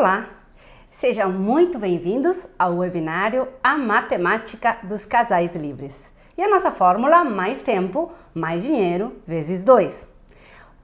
Olá! Sejam muito bem-vindos ao webinário A Matemática dos Casais Livres. E a nossa fórmula, mais tempo, mais dinheiro, vezes 2.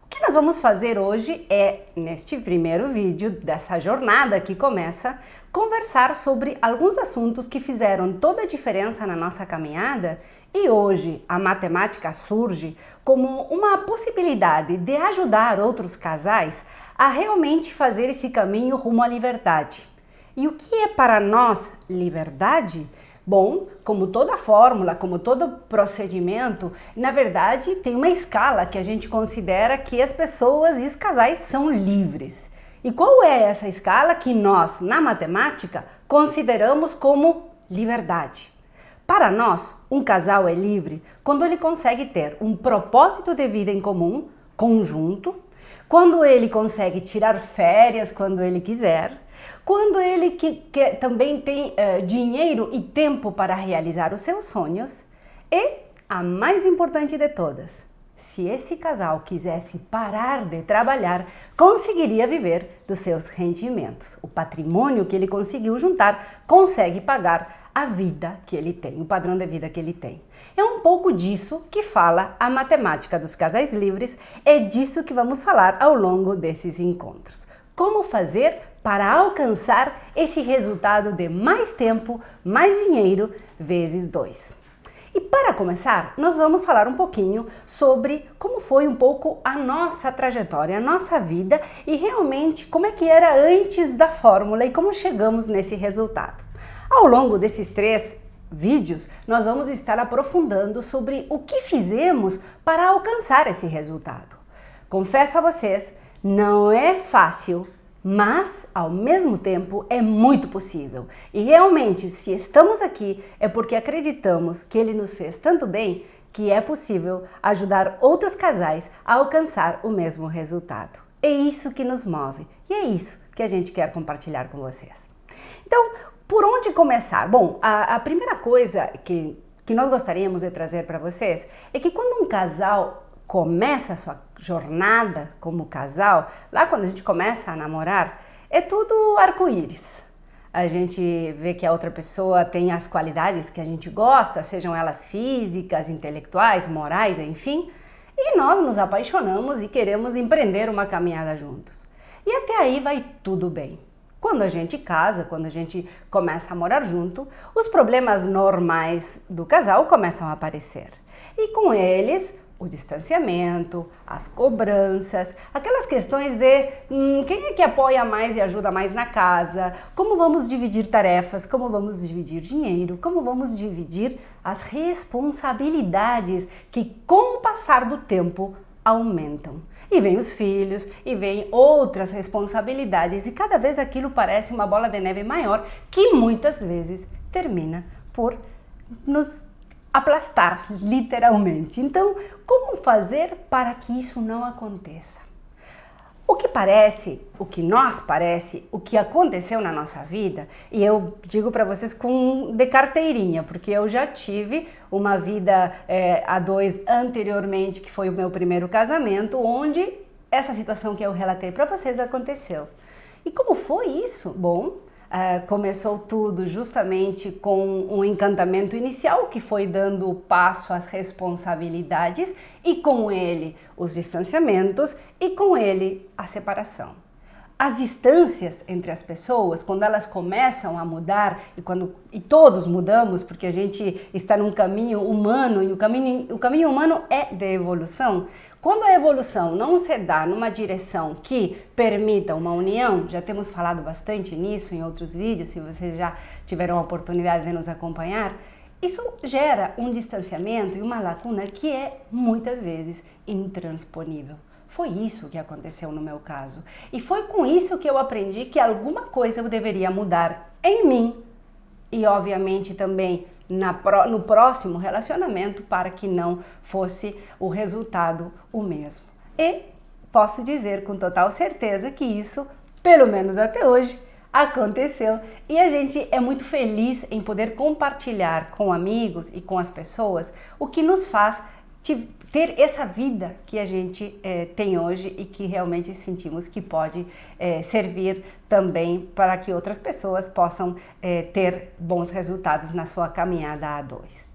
O que nós vamos fazer hoje é, neste primeiro vídeo dessa jornada que começa, conversar sobre alguns assuntos que fizeram toda a diferença na nossa caminhada e hoje a matemática surge como uma possibilidade de ajudar outros casais a realmente fazer esse caminho rumo à liberdade. E o que é para nós liberdade? Bom, como toda fórmula, como todo procedimento, na verdade tem uma escala que a gente considera que as pessoas e os casais são livres. E qual é essa escala que nós, na matemática, consideramos como liberdade? Para nós, um casal é livre quando ele consegue ter um propósito de vida em comum, conjunto, quando ele consegue tirar férias quando ele quiser, quando ele também tem dinheiro e tempo para realizar os seus sonhos e, a mais importante de todas, se esse casal quisesse parar de trabalhar, conseguiria viver dos seus rendimentos. O patrimônio que ele conseguiu juntar consegue pagar a vida que ele tem, o padrão de vida que ele tem. É um pouco disso que fala a matemática dos casais livres, é disso que vamos falar ao longo desses encontros. Como fazer para alcançar esse resultado de mais tempo, mais dinheiro, vezes 2. E para começar, nós vamos falar um pouquinho sobre como foi um pouco a nossa trajetória, a nossa vida e realmente como é que era antes da fórmula e como chegamos nesse resultado. Ao longo desses 3 vídeos, nós vamos estar aprofundando sobre o que fizemos para alcançar esse resultado. Confesso a vocês, não é fácil, mas ao mesmo tempo é muito possível. E realmente, se estamos aqui, é porque acreditamos que ele nos fez tanto bem que é possível ajudar outros casais a alcançar o mesmo resultado. É isso que nos move e é isso que a gente quer compartilhar com vocês. Então, por onde começar? Bom, a primeira coisa que nós gostaríamos de trazer para vocês é que quando um casal começa a sua jornada como casal, lá quando a gente começa a namorar, é tudo arco-íris. A gente vê que a outra pessoa tem as qualidades que a gente gosta, sejam elas físicas, intelectuais, morais, enfim, e nós nos apaixonamos e queremos empreender uma caminhada juntos. E até aí vai tudo bem. Quando a gente casa, quando a gente começa a morar junto, os problemas normais do casal começam a aparecer. E com eles, o distanciamento, as cobranças, aquelas questões de quem é que apoia mais e ajuda mais na casa, como vamos dividir tarefas, como vamos dividir dinheiro, como vamos dividir as responsabilidades que com o passar do tempo aumentam. E vem os filhos, e vem outras responsabilidades, e cada vez aquilo parece uma bola de neve maior, que muitas vezes termina por nos aplastar, literalmente. Então, como fazer para que isso não aconteça? O que aconteceu na nossa vida, e eu digo para vocês de carteirinha, porque eu já tive uma vida a 2 anteriormente, que foi o meu primeiro casamento, onde essa situação que eu relatei para vocês aconteceu. E como foi isso? Bom, começou tudo justamente com um encantamento inicial que foi dando passo às responsabilidades e com ele os distanciamentos e com ele a separação. As distâncias entre as pessoas, quando elas começam a mudar e todos mudamos, porque a gente está num caminho humano e o caminho humano é de evolução. Quando a evolução não se dá numa direção que permita uma união, já temos falado bastante nisso em outros vídeos, se vocês já tiveram a oportunidade de nos acompanhar, isso gera um distanciamento e uma lacuna que é muitas vezes intransponível. Foi isso que aconteceu no meu caso. E foi com isso que eu aprendi que alguma coisa eu deveria mudar em mim e, obviamente, também no próximo relacionamento para que não fosse o resultado o mesmo. E posso dizer com total certeza que isso, pelo menos até hoje, aconteceu. E a gente é muito feliz em poder compartilhar com amigos e com as pessoas o que nos faz ter essa vida que a gente tem hoje e que realmente sentimos que pode servir também para que outras pessoas possam ter bons resultados na sua caminhada a dois.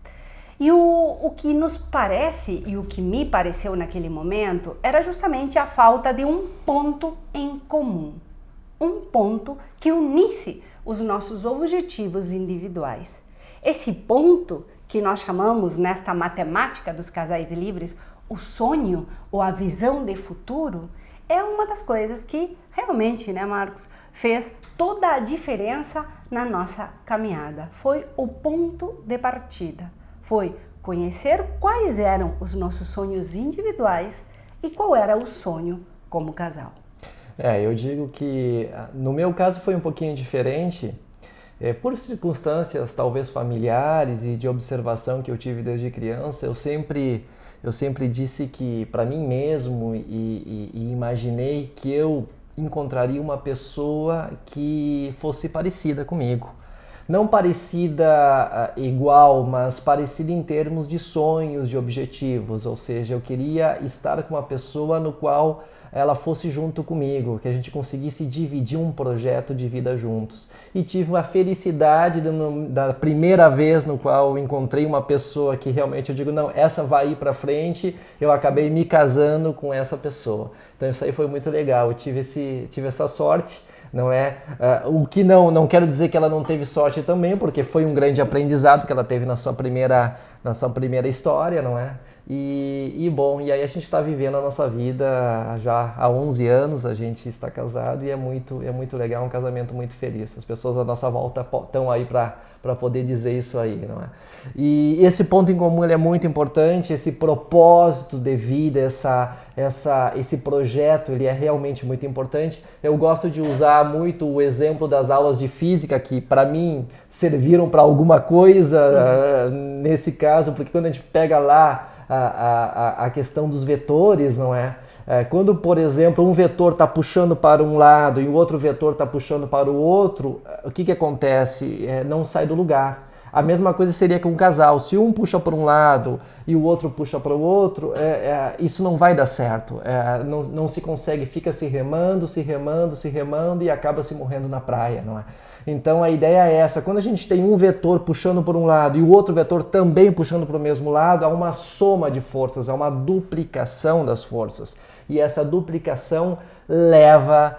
E o que nos parece e o que me pareceu naquele momento era justamente a falta de um ponto em comum, um ponto que unisse os nossos objetivos individuais. Esse ponto que nós chamamos nesta matemática dos casais livres, o sonho ou a visão de futuro, é uma das coisas que realmente, né, Marcos, fez toda a diferença na nossa caminhada. Foi o ponto de partida, foi conhecer quais eram os nossos sonhos individuais e qual era o sonho como casal. Eu digo que no meu caso foi um pouquinho diferente. Por circunstâncias talvez familiares e de observação que eu tive desde criança, eu sempre disse que para mim mesmo e imaginei que eu encontraria uma pessoa que fosse parecida comigo. Não parecida igual, mas parecida em termos de sonhos, de objetivos. Ou seja, eu queria estar com uma pessoa no qual ela fosse junto comigo, que a gente conseguisse dividir um projeto de vida juntos. E tive a felicidade da primeira vez no qual encontrei uma pessoa que realmente eu digo, não, essa vai ir para frente, eu acabei me casando com essa pessoa. Então isso aí foi muito legal, eu tive essa sorte. Não é o que não quero dizer que ela não teve sorte também, porque foi um grande aprendizado que ela teve na sua primeira história, não é? E aí a gente está vivendo a nossa vida já há 11 anos, a gente está casado e é muito legal, um casamento muito feliz. As pessoas à nossa volta estão aí para poder dizer isso aí, não é? E esse ponto em comum ele é muito importante, esse propósito de vida, esse projeto, ele é realmente muito importante. Eu gosto de usar muito o exemplo das aulas de física, que para mim serviram para alguma coisa nesse caso, porque quando a gente pega lá a questão dos vetores, não é? Quando, por exemplo, um vetor está puxando para um lado e o outro vetor está puxando para o outro, o que acontece? Não sai do lugar. A mesma coisa seria com um casal. Se um puxa para um lado e o outro puxa para o outro, isso não vai dar certo. Não se consegue, fica se remando e acaba se morrendo na praia, não é? Então a ideia é essa, quando a gente tem um vetor puxando por um lado e o outro vetor também puxando para o mesmo lado, há uma soma de forças, há uma duplicação das forças. E essa duplicação leva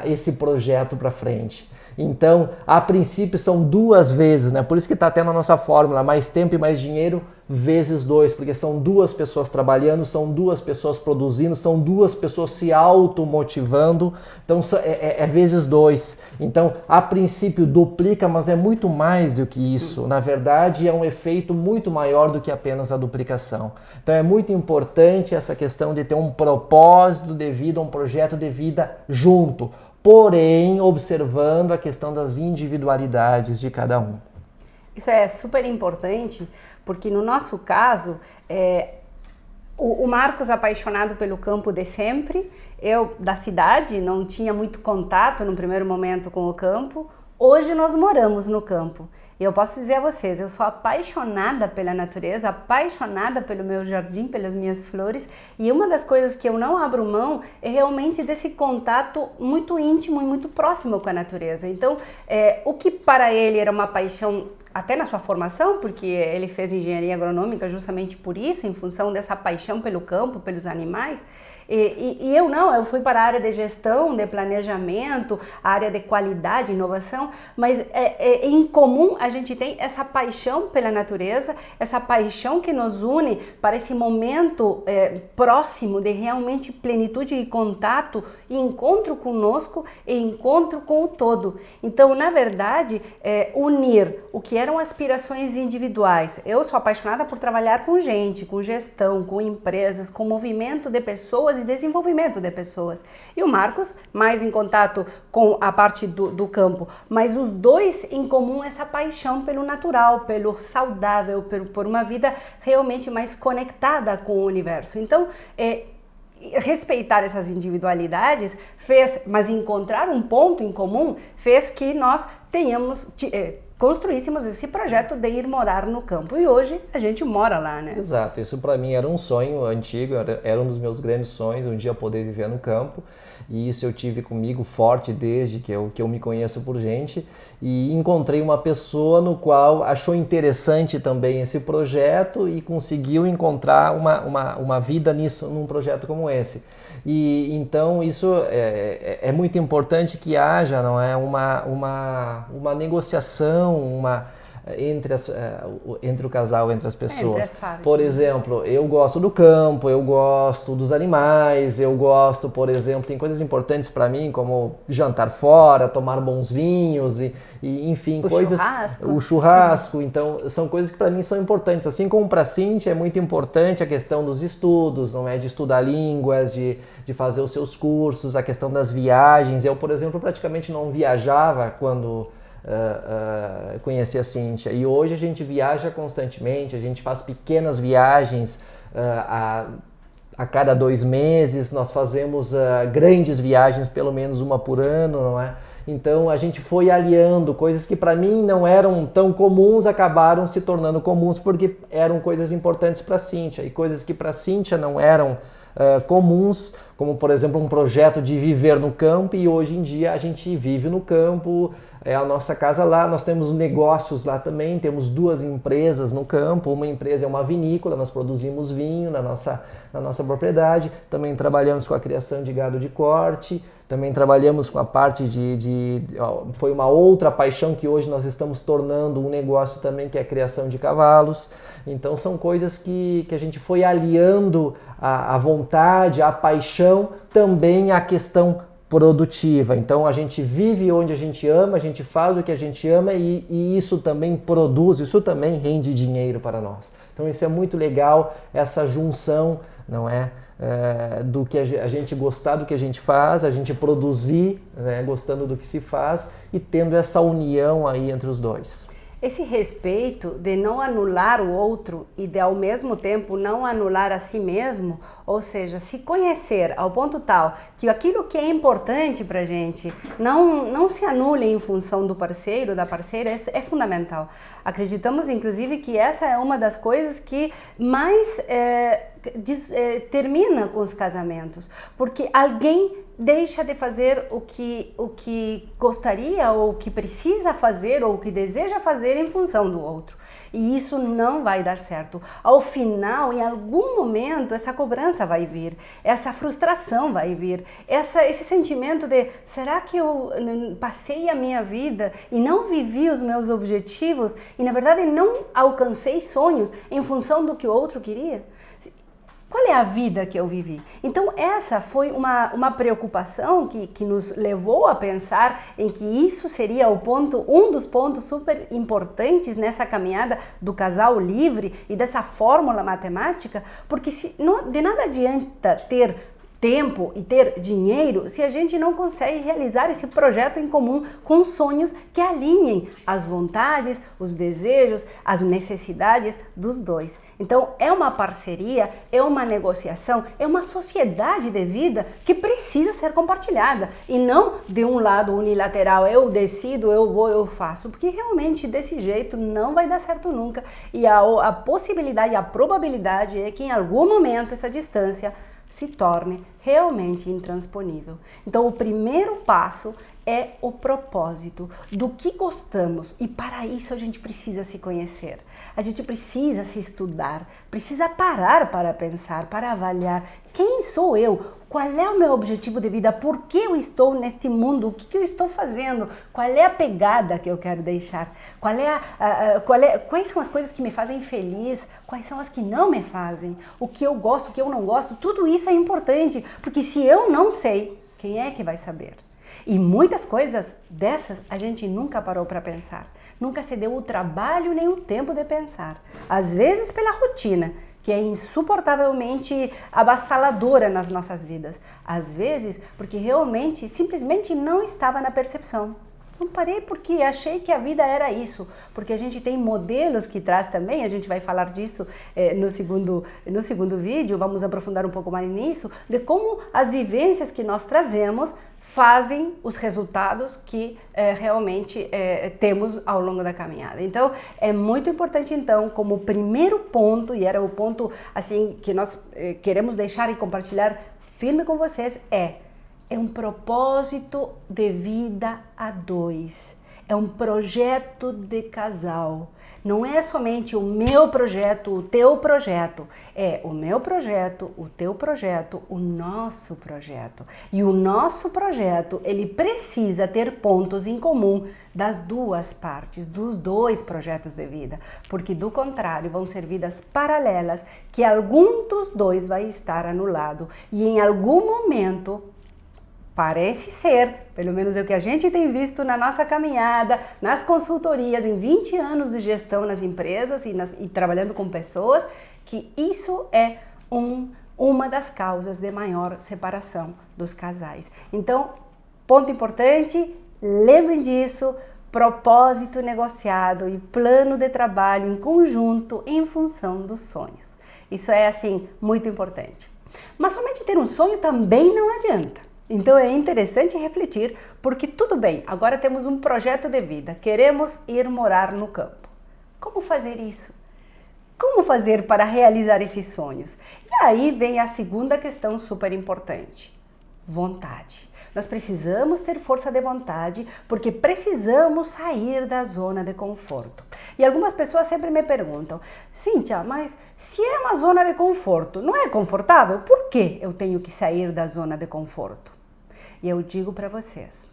esse projeto para frente. Então, a princípio são 2 vezes, né? Por isso que está até na nossa fórmula, mais tempo e mais dinheiro vezes 2, porque são 2 pessoas trabalhando, são 2 pessoas produzindo, são 2 pessoas se automotivando, então é vezes 2. Então, a princípio duplica, mas é muito mais do que isso. Na verdade, é um efeito muito maior do que apenas a duplicação. Então, é muito importante essa questão de ter um propósito de vida, um projeto de vida junto. Porém, observando a questão das individualidades de cada um. Isso é super importante, porque no nosso caso, o Marcos apaixonado pelo campo de sempre, eu da cidade, não tinha muito contato no primeiro momento com o campo, hoje nós moramos no campo. E eu posso dizer a vocês, eu sou apaixonada pela natureza, apaixonada pelo meu jardim, pelas minhas flores, e uma das coisas que eu não abro mão é realmente desse contato muito íntimo e muito próximo com a natureza. Então, o que para ele era uma paixão até na sua formação, porque ele fez engenharia agronômica justamente por isso, em função dessa paixão pelo campo, pelos animais, e eu fui para a área de gestão, de planejamento, a área de qualidade, inovação, mas em comum a gente tem essa paixão pela natureza, essa paixão que nos une para esse momento próximo de realmente plenitude e contato e encontro conosco e encontro com o todo. Então, na verdade, unir o que eram aspirações individuais. Eu sou apaixonada por trabalhar com gente, com gestão, com empresas, com movimento de pessoas e desenvolvimento de pessoas. E o Marcos, mais em contato com a parte do campo, mas os dois em comum essa paixão pelo natural, pelo saudável, por uma vida realmente mais conectada com o universo. Então, respeitar essas individualidades mas encontrar um ponto em comum fez que nós construíssemos esse projeto de ir morar no campo. E hoje a gente mora lá, né? Exato, isso para mim era um sonho antigo, era um dos meus grandes sonhos, um dia poder viver no campo. E isso eu tive comigo forte desde que eu me conheço por gente. E encontrei uma pessoa no qual achou interessante também esse projeto e conseguiu encontrar uma vida nisso, num projeto como esse. E então isso é muito importante que haja, não é, uma negociação, entre o casal, entre as pessoas. Entre as partes. Por exemplo, eu gosto do campo, eu gosto dos animais, eu gosto, por exemplo, tem coisas importantes para mim, como jantar fora, tomar bons vinhos e enfim, o churrasco. Então, são coisas que para mim são importantes. Assim como para a Cíntia é muito importante a questão dos estudos, não é, de estudar línguas, de fazer os seus cursos, a questão das viagens. Eu, por exemplo, praticamente não viajava quando conheci a Cíntia, e hoje a gente viaja constantemente, a gente faz pequenas viagens a cada 2 meses, nós fazemos grandes viagens, pelo menos uma por ano, não é? Então a gente foi aliando coisas que para mim não eram tão comuns, acabaram se tornando comuns porque eram coisas importantes para a Cíntia, e coisas que para a Cíntia não eram comuns, como por exemplo um projeto de viver no campo, e hoje em dia a gente vive no campo, é a nossa casa lá, nós temos negócios lá também, temos 2 empresas no campo, uma empresa é uma vinícola, nós produzimos vinho na nossa propriedade, também trabalhamos com a criação de gado de corte, também trabalhamos com a parte foi uma outra paixão que hoje nós estamos tornando um negócio também, que é a criação de cavalos. Então são coisas que a gente foi aliando a vontade, a paixão, também a questão produtiva. Então a gente vive onde a gente ama, a gente faz o que a gente ama e isso também produz, isso também rende dinheiro para nós. Então isso é muito legal, essa junção, não é? Do que a gente gostar do que a gente faz, a gente produzir, né, gostando do que se faz e tendo essa união aí entre os dois. Esse respeito de não anular o outro e de ao mesmo tempo não anular a si mesmo, ou seja, se conhecer ao ponto tal que aquilo que é importante pra gente não se anule em função do parceiro, da parceira, é fundamental. Acreditamos inclusive que essa é uma das coisas que mais termina com os casamentos, porque alguém deixa de fazer o que gostaria ou o que precisa fazer ou o que deseja fazer em função do outro. E isso não vai dar certo. Ao final, em algum momento, essa cobrança vai vir, essa frustração vai vir, esse sentimento de será que eu passei a minha vida e não vivi os meus objetivos e, na verdade, não alcancei sonhos em função do que o outro queria? Qual é a vida que eu vivi? Então essa foi uma preocupação que nos levou a pensar em que isso seria um dos pontos super importantes nessa caminhada do casal livre e dessa fórmula matemática, porque de nada adianta ter tempo e ter dinheiro se a gente não consegue realizar esse projeto em comum com sonhos que alinhem as vontades, os desejos, as necessidades dos dois. Então é uma parceria, é uma negociação, é uma sociedade de vida que precisa ser compartilhada e não de um lado unilateral, eu decido, eu vou, eu faço, porque realmente desse jeito não vai dar certo nunca e a possibilidade, a probabilidade é que em algum momento essa distância se torne realmente intransponível. Então o primeiro passo é o propósito do que gostamos e para isso a gente precisa se conhecer, a gente precisa se estudar, precisa parar para pensar, para avaliar quem sou eu, qual é o meu objetivo de vida, por que eu estou neste mundo, o que eu estou fazendo, qual é a pegada que eu quero deixar, quais são as coisas que me fazem feliz, quais são as que não me fazem, o que eu gosto, o que eu não gosto, tudo isso é importante, porque se eu não sei, quem é que vai saber? E muitas coisas dessas a gente nunca parou para pensar, nunca se deu o trabalho nem o tempo de pensar, às vezes pela rotina, que é insuportavelmente avassaladora nas nossas vidas, às vezes porque realmente, simplesmente não estava na percepção. Não parei porque achei que a vida era isso, porque a gente tem modelos que traz também, a gente vai falar disso no segundo vídeo, vamos aprofundar um pouco mais nisso, de como as vivências que nós trazemos fazem os resultados que realmente temos ao longo da caminhada. Então, é muito importante, então, como primeiro ponto, e era o ponto assim que nós queremos deixar e compartilhar firme com vocês, é um propósito de vida a dois, é um projeto de casal. Não é somente o meu projeto, o teu projeto, é o meu projeto, o teu projeto, o nosso projeto. E o nosso projeto, ele precisa ter pontos em comum das duas partes, dos dois projetos de vida, porque do contrário vão ser vidas paralelas que algum dos dois vai estar anulado e em algum momento parece ser, pelo menos é o que a gente tem visto na nossa caminhada, nas consultorias, em 20 anos de gestão nas empresas e trabalhando com pessoas, que isso é uma das causas de maior separação dos casais. Então, ponto importante, lembrem disso, propósito negociado e plano de trabalho em conjunto em função dos sonhos. Isso é, assim, muito importante. Mas somente ter um sonho também não adianta. Então é interessante refletir, porque tudo bem, agora temos um projeto de vida, queremos ir morar no campo. Como fazer isso? Como fazer para realizar esses sonhos? E aí vem a segunda questão super importante: vontade. Nós precisamos ter força de vontade porque precisamos sair da zona de conforto. E algumas pessoas sempre me perguntam: Cíntia, mas se é uma zona de conforto, não é confortável? Por que eu tenho que sair da zona de conforto? E eu digo para vocês,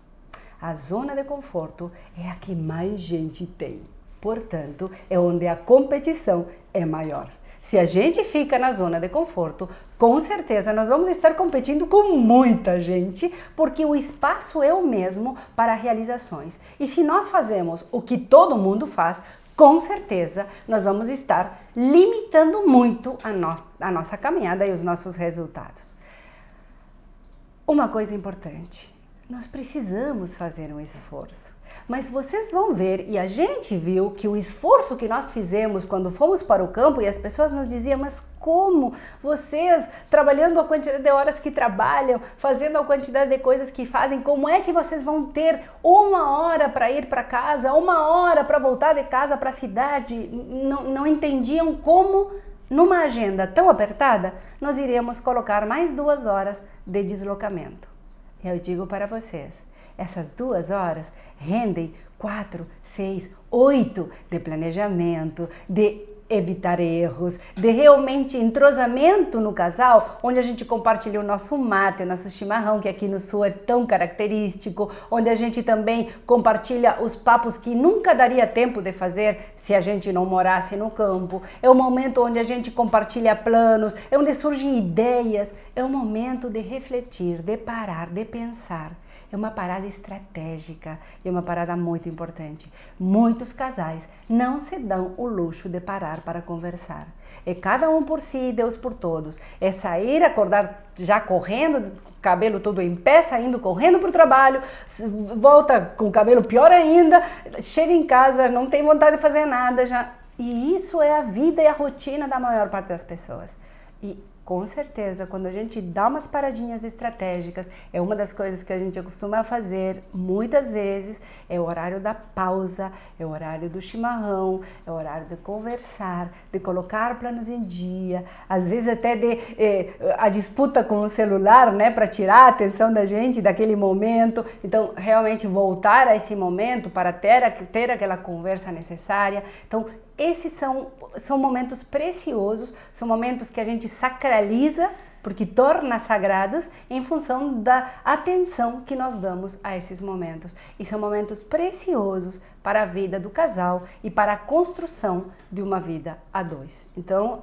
a zona de conforto é a que mais gente tem. Portanto, é onde a competição é maior. Se a gente fica na zona de conforto, com certeza nós vamos estar competindo com muita gente, porque o espaço é o mesmo para realizações. E se nós fazemos o que todo mundo faz, com certeza nós vamos estar limitando muito a nossa caminhada e os nossos resultados. Uma coisa importante, nós precisamos fazer um esforço, mas vocês vão ver, e a gente viu que o esforço que nós fizemos quando fomos para o campo, e as pessoas nos diziam: mas como vocês, trabalhando a quantidade de horas que trabalham, fazendo a quantidade de coisas que fazem, como é que vocês vão ter 1 hora para ir para casa, 1 hora para voltar de casa para a cidade? Não entendiam como, numa agenda tão apertada, nós iríamos colocar mais 2 horas de deslocamento. Eu digo para vocês, essas 2 horas rendem 4, 6, 8 de planejamento, de evitar erros, de realmente entrosamento no casal, onde a gente compartilha o nosso mate, o nosso chimarrão, que aqui no sul é tão característico, onde a gente também compartilha os papos que nunca daria tempo de fazer se a gente não morasse no campo. É o momento onde a gente compartilha planos, é onde surgem ideias, é o momento de refletir, de parar, de pensar. É uma parada estratégica e uma parada muito importante. Muitos casais não se dão o luxo de parar para conversar. É cada um por si e Deus por todos. É sair, acordar já correndo, cabelo todo em pé, saindo correndo para o trabalho, volta com o cabelo pior ainda, chega em casa, não tem vontade de fazer nada. E isso é a vida e a rotina da maior parte das pessoas. E com certeza, quando a gente dá umas paradinhas estratégicas, é uma das coisas que a gente costuma fazer muitas vezes, é o horário da pausa, é o horário do chimarrão, é o horário de conversar, de colocar planos em dia, às vezes até a disputa com o celular, né, para tirar a atenção da gente daquele momento. Então, realmente voltar a esse momento para ter aquela conversa necessária. Então, esses são momentos preciosos, são momentos que a gente sacraliza, porque torna sagrados em função da atenção que nós damos a esses momentos. E são momentos preciosos para a vida do casal e para a construção de uma vida a dois. Então,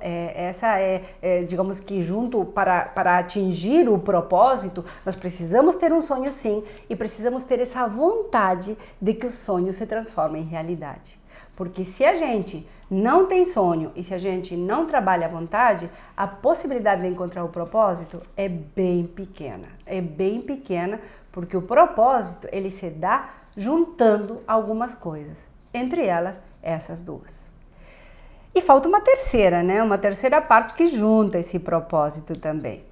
digamos que junto para atingir o propósito, nós precisamos ter um sonho sim, e precisamos ter essa vontade de que o sonho se transforme em realidade. Porque se a gente não tem sonho e se a gente não trabalha à vontade, a possibilidade de encontrar o propósito é bem pequena. É bem pequena porque o propósito, ele se dá juntando algumas coisas, entre elas essas duas. E falta uma terceira, né? Uma terceira parte que junta esse propósito também.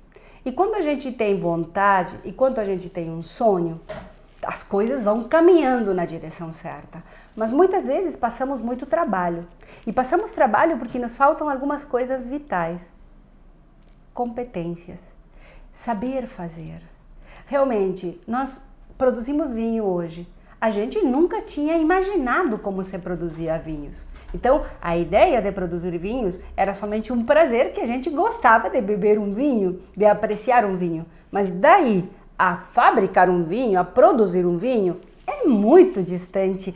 E quando a gente tem vontade e quando a gente tem um sonho, as coisas vão caminhando na direção certa. Mas muitas vezes passamos muito trabalho. E passamos trabalho porque nos faltam algumas coisas vitais. Competências. Saber fazer. Realmente, nós produzimos vinho hoje. A gente nunca tinha imaginado como se produzia vinhos. Então, a ideia de produzir vinhos era somente um prazer que a gente gostava de beber um vinho, de apreciar um vinho. Mas daí a fabricar um vinho, a produzir um vinho, é muito distante,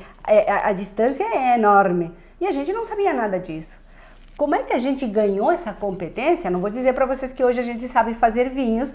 a distância é enorme. E a gente não sabia nada disso. Como é que a gente ganhou essa competência? Não vou dizer para vocês que hoje a gente sabe fazer vinhos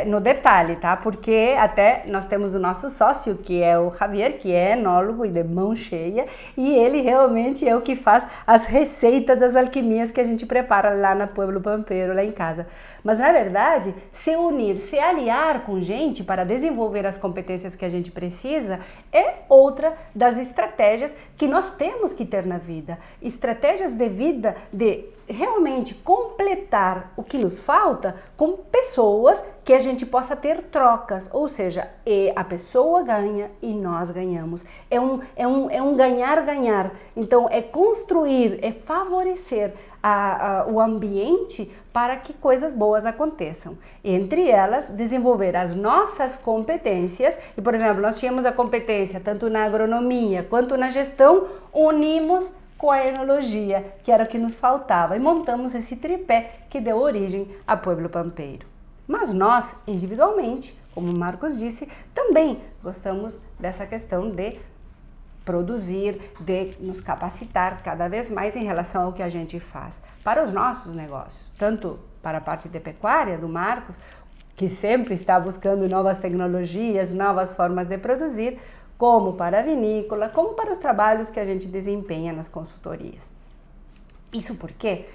no detalhe, tá? Porque até nós temos o nosso sócio, que é o Javier, que é enólogo e de mão cheia, e ele realmente é o que faz as receitas das alquimias que a gente prepara lá na Pueblo Pampeiro, lá em casa. Mas na verdade, se unir, se aliar com gente para desenvolver as competências que a gente precisa é outra das estratégias que nós temos que ter na vida. Estratégias de vida de realmente completar o que nos falta com pessoas que a gente possa ter trocas, ou seja, a pessoa ganha e nós ganhamos. É um ganhar-ganhar. Então, é construir, é favorecer o ambiente para que coisas boas aconteçam. Entre elas, desenvolver as nossas competências. E, por exemplo, nós tínhamos a competência tanto na agronomia quanto na gestão, unimos com a enologia, que era o que nos faltava, e montamos esse tripé que deu origem a Pueblo Pampeiro. Mas nós, individualmente, como o Marcos disse, também gostamos dessa questão de produzir, de nos capacitar cada vez mais em relação ao que a gente faz para os nossos negócios, tanto para a parte de pecuária do Marcos, que sempre está buscando novas tecnologias, novas formas de produzir, como para a vinícola, como para os trabalhos que a gente desempenha nas consultorias. Isso porque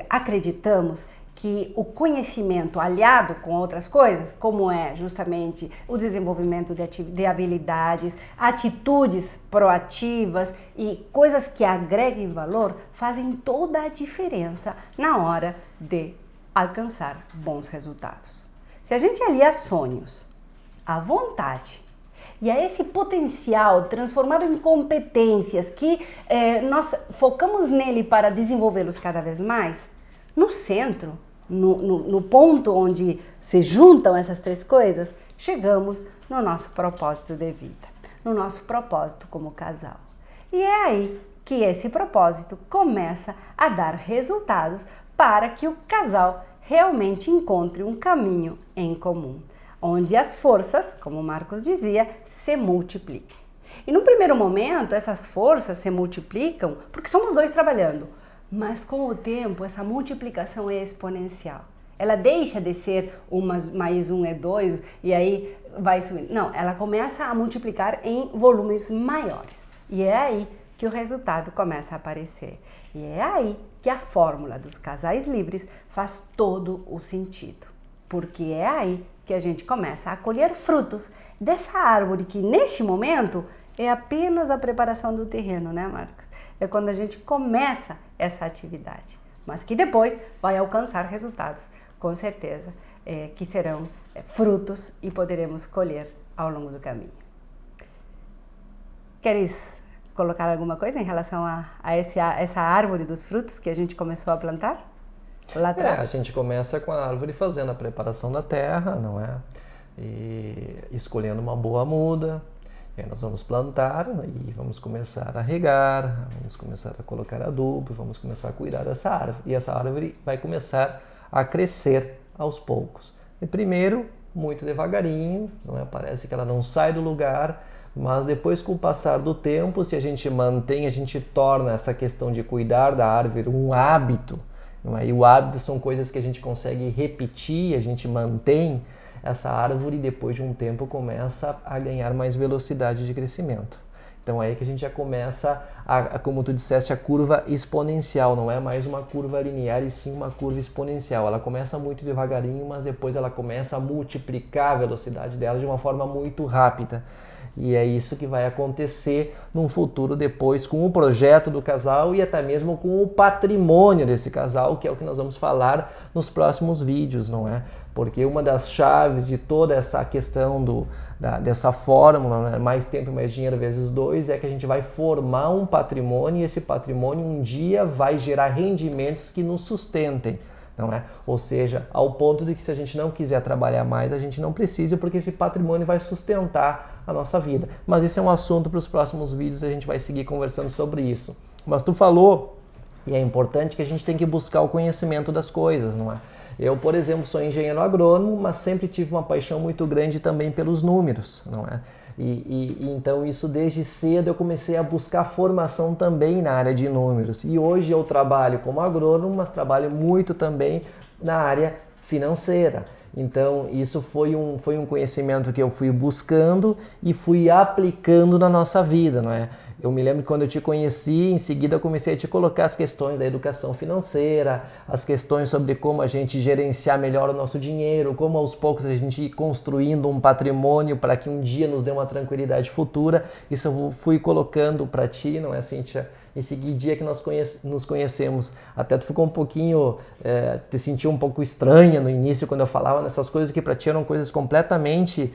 acreditamos que o conhecimento aliado com outras coisas, como é justamente o desenvolvimento de habilidades, atitudes proativas e coisas que agreguem valor, fazem toda a diferença na hora de alcançar bons resultados. Se a gente alia sonhos, a vontade e a esse potencial transformado em competências que nós focamos nele para desenvolvê-los cada vez mais, no centro, no ponto onde se juntam essas três coisas, chegamos no nosso propósito de vida, no nosso propósito como casal. E é aí que esse propósito começa a dar resultados para que o casal realmente encontre um caminho em comum, onde as forças, como o Marcos dizia, se multipliquem. E no primeiro momento, essas forças se multiplicam porque somos dois trabalhando, mas com o tempo essa multiplicação é exponencial. Ela deixa de ser mais um é dois e aí vai subindo. Não, ela começa a multiplicar em volumes maiores. E é aí que o resultado começa a aparecer. E é aí que a fórmula dos casais livres faz todo o sentido. Porque é aí que a gente começa a colher frutos dessa árvore que neste momento é apenas a preparação do terreno, né, Marcos? É quando a gente começa essa atividade, mas que depois vai alcançar resultados, com certeza, que serão frutos e poderemos colher ao longo do caminho. Queres colocar alguma coisa em relação a essa árvore dos frutos que a gente começou a plantar lá atrás? A gente começa com a árvore fazendo a preparação da terra, não é? E escolhendo uma boa muda. E aí nós vamos plantar e vamos começar a regar, vamos começar a colocar adubo, vamos começar a cuidar dessa árvore. E essa árvore vai começar a crescer aos poucos. E primeiro, muito devagarinho, não é? Parece que ela não sai do lugar, mas depois, com o passar do tempo, se a gente mantém, a gente torna essa questão de cuidar da árvore um hábito, não é? E o hábito são coisas que a gente consegue repetir, a gente mantém. Essa árvore, depois de um tempo, começa a ganhar mais velocidade de crescimento. Então, é aí que a gente já começa, como tu disseste, a curva exponencial. Não é mais uma curva linear, e sim uma curva exponencial. Ela começa muito devagarinho, mas depois ela começa a multiplicar a velocidade dela de uma forma muito rápida. E é isso que vai acontecer num futuro depois com o projeto do casal e até mesmo com o patrimônio desse casal, que é o que nós vamos falar nos próximos vídeos, não é? Porque uma das chaves de toda essa questão dessa fórmula, né? Mais tempo e mais dinheiro vezes 2, é que a gente vai formar um patrimônio e esse patrimônio um dia vai gerar rendimentos que nos sustentem. Não é? Ou seja, ao ponto de que se a gente não quiser trabalhar mais, a gente não precisa, porque esse patrimônio vai sustentar a nossa vida. Mas esse é um assunto para os próximos vídeos, a gente vai seguir conversando sobre isso. Mas tu falou, e é importante, que a gente tem que buscar o conhecimento das coisas, não é? Eu, por exemplo, sou engenheiro agrônomo, mas sempre tive uma paixão muito grande também pelos números, não é? Então isso desde cedo eu comecei a buscar formação também na área de números. E hoje eu trabalho como agrônomo, mas trabalho muito também na área financeira. Então isso foi um conhecimento que eu fui buscando e fui aplicando na nossa vida, não é? Eu me lembro que quando eu te conheci, em seguida eu comecei a te colocar as questões da educação financeira, as questões sobre como a gente gerenciar melhor o nosso dinheiro, como aos poucos a gente ir construindo um patrimônio para que um dia nos dê uma tranquilidade futura. Isso eu fui colocando para ti, não é, Cíntia? E seguir dia que nós nos conhecemos. Até tu ficou um pouquinho, te sentiu um pouco estranha no início quando eu falava nessas coisas que para ti eram coisas completamente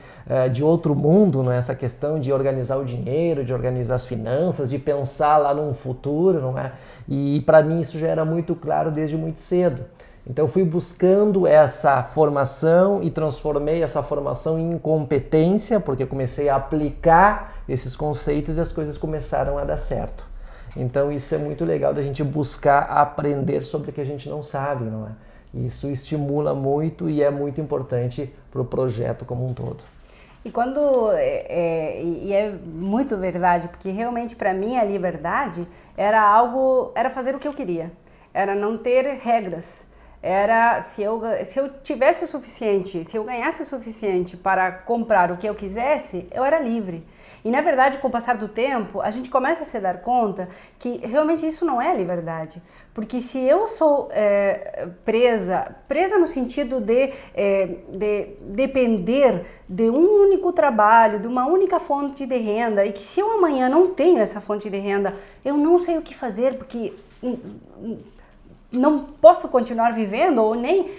de outro mundo, não é? Essa questão de organizar o dinheiro, de organizar as finanças, de pensar lá num futuro, não é? E para mim isso já era muito claro desde muito cedo. Então eu fui buscando essa formação e transformei essa formação em competência, porque eu comecei a aplicar esses conceitos e as coisas começaram a dar certo. Então isso é muito legal da gente buscar aprender sobre o que a gente não sabe, não é? Isso estimula muito e é muito importante para o projeto como um todo. E é muito verdade, porque realmente para mim a liberdade era fazer o que eu queria, era não ter regras. Era se eu tivesse o suficiente, se eu ganhasse o suficiente para comprar o que eu quisesse, eu era livre. E na verdade, com o passar do tempo, a gente começa a se dar conta que realmente isso não é liberdade. Porque se eu sou presa no sentido de depender de um único trabalho, de uma única fonte de renda, e que se eu amanhã não tenho essa fonte de renda, eu não sei o que fazer, porque não posso continuar vivendo, ou nem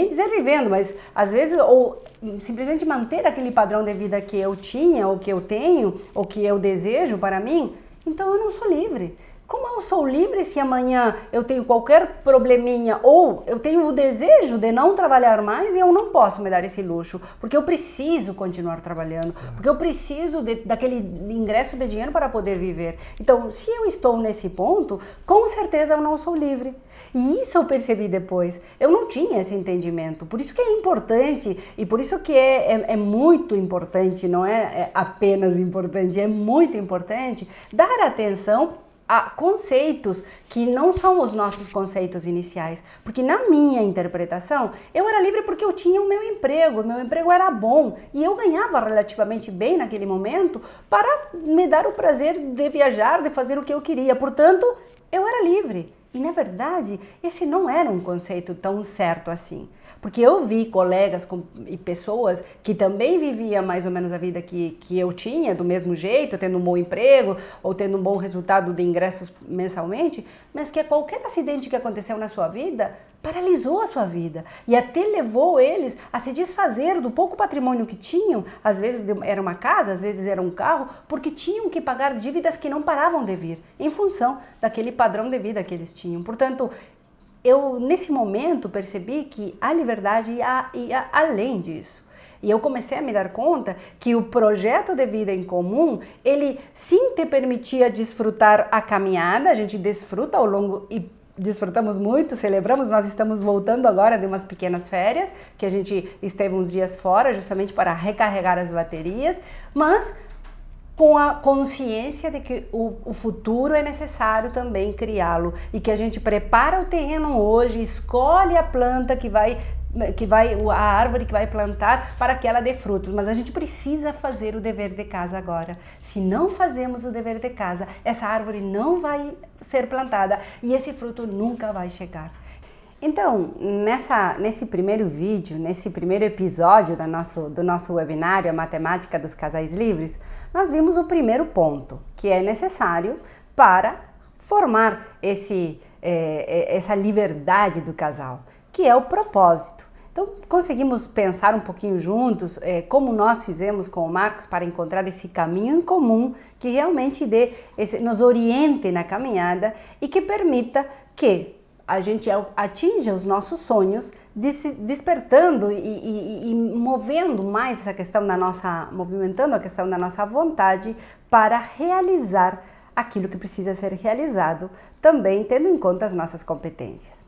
dizer vivendo, mas às vezes, ou simplesmente manter aquele padrão de vida que eu tinha, ou que eu tenho, ou que eu desejo para mim, então eu não sou livre. Como eu sou livre se amanhã eu tenho qualquer probleminha ou eu tenho o desejo de não trabalhar mais e eu não posso me dar esse luxo, porque eu preciso continuar trabalhando, porque eu preciso daquele ingresso de dinheiro para poder viver. Então, se eu estou nesse ponto, com certeza eu não sou livre. E isso eu percebi depois. Eu não tinha esse entendimento. Por isso que é importante e por isso que é muito importante, não é apenas importante, é muito importante dar atenção a conceitos que não são os nossos conceitos iniciais, porque na minha interpretação eu era livre porque eu tinha o meu emprego era bom e eu ganhava relativamente bem naquele momento para me dar o prazer de viajar, de fazer o que eu queria, portanto eu era livre. E na verdade esse não era um conceito tão certo assim. Porque eu vi colegas e pessoas que também viviam mais ou menos a vida que eu tinha, do mesmo jeito, tendo um bom emprego ou tendo um bom resultado de ingressos mensalmente, mas que qualquer acidente que aconteceu na sua vida paralisou a sua vida e até levou eles a se desfazer do pouco patrimônio que tinham, às vezes era uma casa, às vezes era um carro, porque tinham que pagar dívidas que não paravam de vir, em função daquele padrão de vida que eles tinham. Portanto, eu, nesse momento, percebi que a liberdade ia além disso. E eu comecei a me dar conta que o projeto de vida em comum, ele sim te permitia desfrutar a caminhada, a gente desfruta ao longo e desfrutamos muito, celebramos, nós estamos voltando agora de umas pequenas férias, que a gente esteve uns dias fora justamente para recarregar as baterias, mas com a consciência de que o futuro é necessário também criá-lo e que a gente prepara o terreno hoje, escolhe a planta a árvore que vai plantar para que ela dê frutos, mas a gente precisa fazer o dever de casa agora. Se não fazemos o dever de casa, essa árvore não vai ser plantada e esse fruto nunca vai chegar. Então, nesse primeiro vídeo, nesse primeiro episódio do nosso webinário, a Matemática dos Casais Livres, nós vimos o primeiro ponto, que é necessário para formar essa liberdade do casal, que é o propósito. Então, conseguimos pensar um pouquinho juntos como nós fizemos com o Marcos para encontrar esse caminho em comum que realmente nos oriente na caminhada e que permita que a gente atinja os nossos sonhos, despertando e movendo mais essa questão movimentando a questão da nossa vontade para realizar aquilo que precisa ser realizado, também tendo em conta as nossas competências.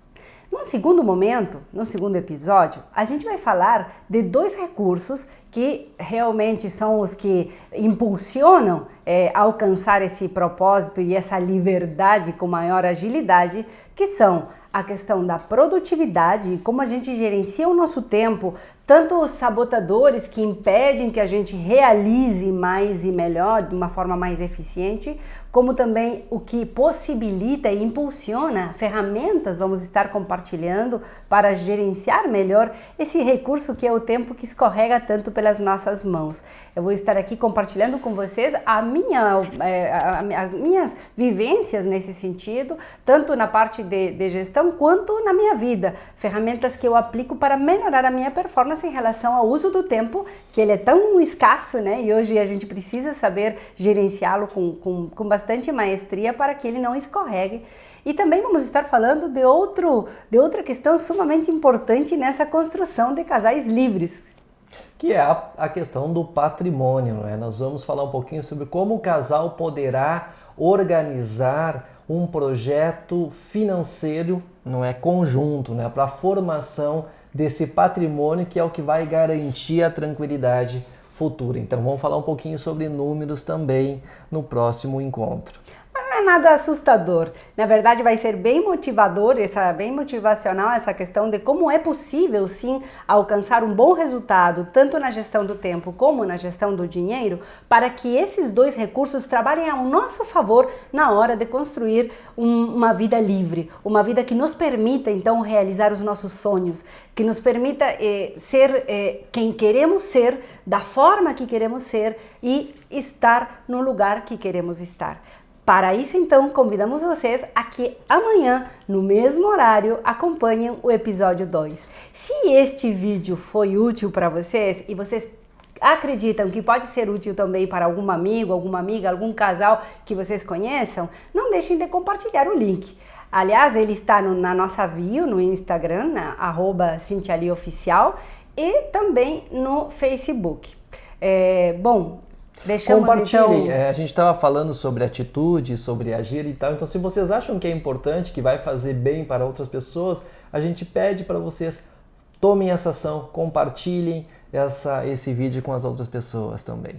No segundo momento, no segundo episódio, a gente vai falar de 2 recursos que realmente são os que impulsionam alcançar esse propósito e essa liberdade com maior agilidade, que são a questão da produtividade e como a gente gerencia o nosso tempo, tanto os sabotadores que impedem que a gente realize mais e melhor, de uma forma mais eficiente, como também o que possibilita e impulsiona ferramentas, vamos estar compartilhando para gerenciar melhor esse recurso que é o tempo que escorrega tanto pelas nossas mãos. Eu vou estar aqui compartilhando com vocês as minhas vivências nesse sentido, tanto na parte de gestão quanto na minha vida. Ferramentas que eu aplico para melhorar a minha performance em relação ao uso do tempo, que ele é tão escasso, né? E hoje a gente precisa saber gerenciá-lo com bastante maestria para que ele não escorregue. E também vamos estar falando de outra questão sumamente importante nessa construção de casais livres, que é a questão do patrimônio, não é? Nós vamos falar um pouquinho sobre como o casal poderá organizar um projeto financeiro, não é, conjunto, né, para a formação desse patrimônio que é o que vai garantir a tranquilidade futura. Então vamos falar um pouquinho sobre números também no próximo encontro. Não é nada assustador, na verdade vai ser bem motivador, bem motivacional essa questão de como é possível sim alcançar um bom resultado, tanto na gestão do tempo como na gestão do dinheiro, para que esses 2 recursos trabalhem ao nosso favor na hora de construir uma vida livre, uma vida que nos permita então realizar os nossos sonhos, que nos permita ser quem queremos ser, da forma que queremos ser e estar no lugar que queremos estar. Para isso, então, convidamos vocês a que amanhã, no mesmo horário, acompanhem o episódio 2. Se este vídeo foi útil para vocês e vocês acreditam que pode ser útil também para algum amigo, alguma amiga, algum casal que vocês conheçam, não deixem de compartilhar o link. Aliás, ele está na nossa bio, no Instagram, @CintiaLiOficial, e também no Facebook. Compartilhem, então... a gente estava falando sobre atitude, sobre agir e tal, então se vocês acham que é importante, que vai fazer bem para outras pessoas, a gente pede para vocês, tomem essa ação, compartilhem esse vídeo com as outras pessoas também.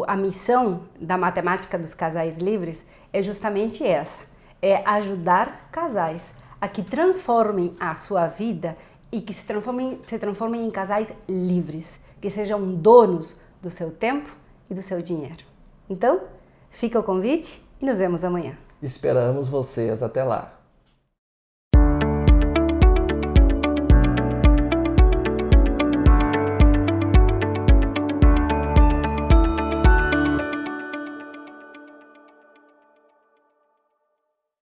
A missão da Matemática dos Casais Livres é justamente essa, é ajudar casais a que transformem a sua vida e que se transformem em casais livres, que sejam donos do seu tempo e do seu dinheiro. Então, fica o convite e nos vemos amanhã. Esperamos vocês. Até lá!